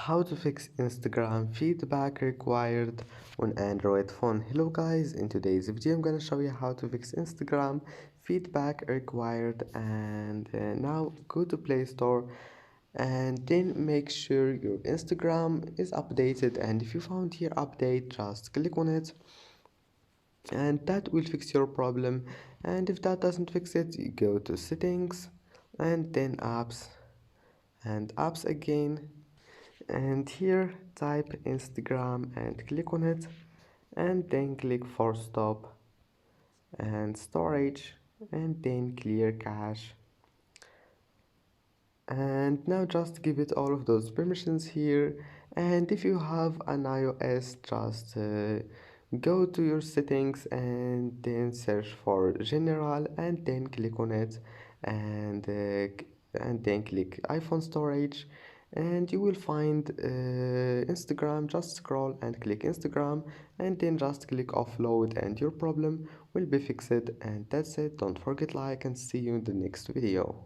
How to fix Instagram feedback required on Android phone. Hello guys, in today's video I'm gonna show you how to fix Instagram feedback required, and now go to Play Store and then make sure your Instagram is updated, and if you found here update, just click on it and that will fix your problem. And if that doesn't fix it, you go to settings and then apps and apps again, and here type Instagram and click on it, and then click force stop and storage, and then clear cache. And now just give it all of those permissions here, and if you have an iOS, just go to your settings and then search for general and then click on it, and then click iPhone storage, and you will find Instagram. Just scroll and click Instagram and then just click offload and your problem will be fixed. And that's it. Don't forget like and see you in the next video.